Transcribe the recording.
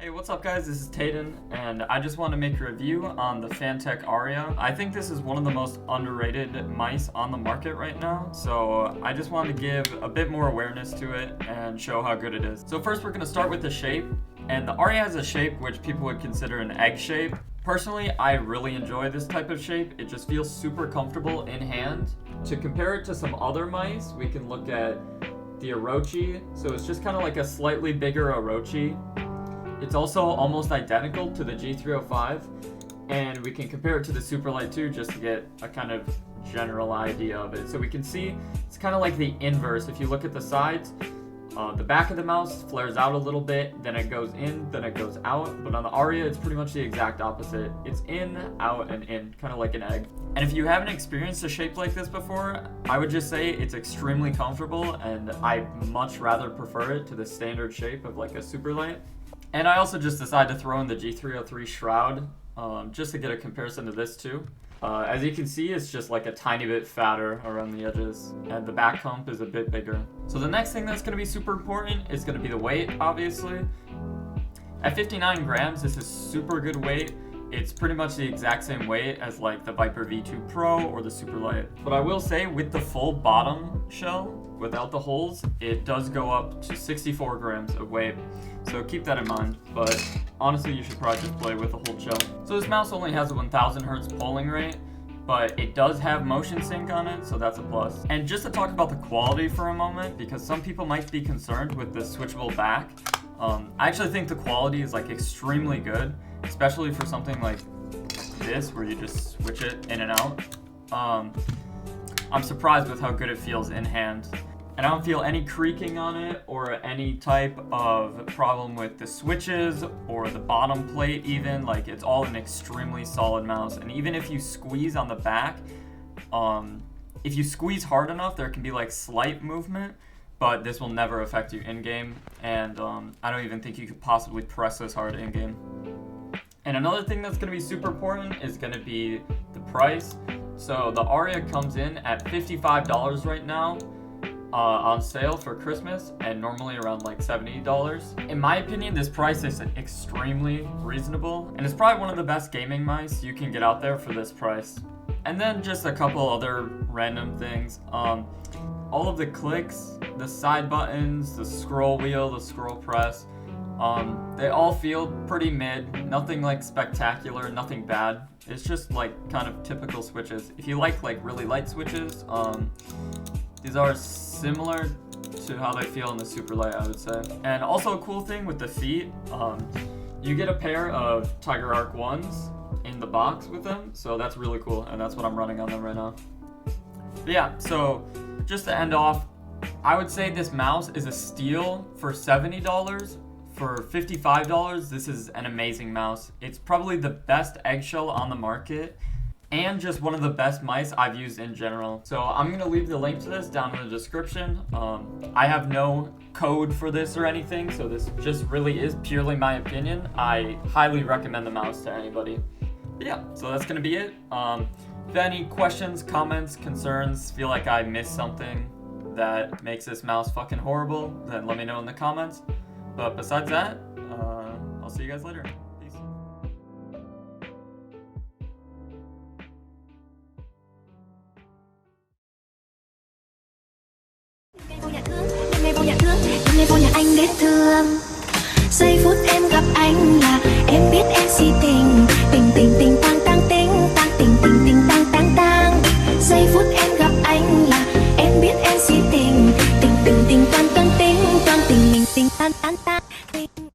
Hey, what's up guys? This is Tayden, and I just want to make a review on the Fantech Aria. I think this is one of the most underrated mice on the market right now, so I just want to give a bit more awareness to it and show how good it is. So first we're going to start with the shape, and the Aria has a shape which people would consider an egg shape. Personally, I really enjoy this type of shape. It just feels super comfortable in hand. To compare it to some other mice, we can look at the Orochi. So it's just kind of like a slightly bigger Orochi. It's also almost identical to the G305, and we can compare it to the Superlight 2 just to get a kind of general idea of it. So we can see it's kind of like the inverse. If you look at the sides, the back of the mouse flares out a little bit, then it goes in, then it goes out. But on the Aria, it's pretty much the exact opposite. It's in, out, and in, kind of like an egg. And if you haven't experienced a shape like this before, I would just say it's extremely comfortable, and I much rather prefer it to the standard shape of like a Superlight. And I also just decided to throw in the G303 Shroud just to get a comparison to this too. As you can see, it's just like a tiny bit fatter around the edges, and the back hump is a bit bigger. So the next thing that's going to be super important is going to be the weight, obviously. At 59 grams, this is super good weight. It's pretty much the exact same weight as like the Viper V2 Pro or the Superlight. But I will say, with the full bottom shell, without the holes, it does go up to 64 grams of weight. So keep that in mind, but honestly you should probably just play with the whole shell. So this mouse only has a 1000 hertz polling rate, but it does have motion sync on it, so that's a plus. And just to talk about the quality for a moment, because some people might be concerned with the switchable back, I actually think the quality is like extremely good, especially for something like this where you just switch it in and out. I'm surprised with how good it feels in hand. And I don't feel any creaking on it or any type of problem with the switches or the bottom plate even. Like, it's all an extremely solid mouse. And even if you squeeze on the back, if you squeeze hard enough, there can be like slight movement, but this will never affect you in-game. And I don't even think you could possibly press this hard in-game. And another thing that's going to be super important is going to be the price. So the Aria comes in at $55 right now. On sale for Christmas, and normally around like $70. In my opinion, this price is extremely reasonable, and it's probably one of the best gaming mice you can get out there for this price. And then just a couple other random things. All of the clicks, the side buttons, the scroll wheel, the scroll press, they all feel pretty mid. Nothing like spectacular, nothing bad. It's just like kind of typical switches. If you like really light switches, these are similar to how they feel in the Superlight, I would say. And also a cool thing with the feet, you get a pair of Tiger Arc 1s in the box with them, so that's really cool, and that's what I'm running on them right now. But yeah, so just to end off, I would say this mouse is a steal for $70. For $55, this is an amazing mouse. It's probably the best eggshell on the market, and just one of the best mice I've used in general. So I'm gonna leave the link to this down in the description. I have no code for this or anything, so this just really is purely my opinion. I highly recommend the mouse to anybody. But yeah, so that's gonna be it. If you have any questions, comments, concerns, feel like I missed something that makes this mouse fucking horrible, then let me know in the comments. But besides that, I'll see you guys later. Peace. Ngày vô nhà anh để thương. Giây phút em gặp anh là em biết em si tình.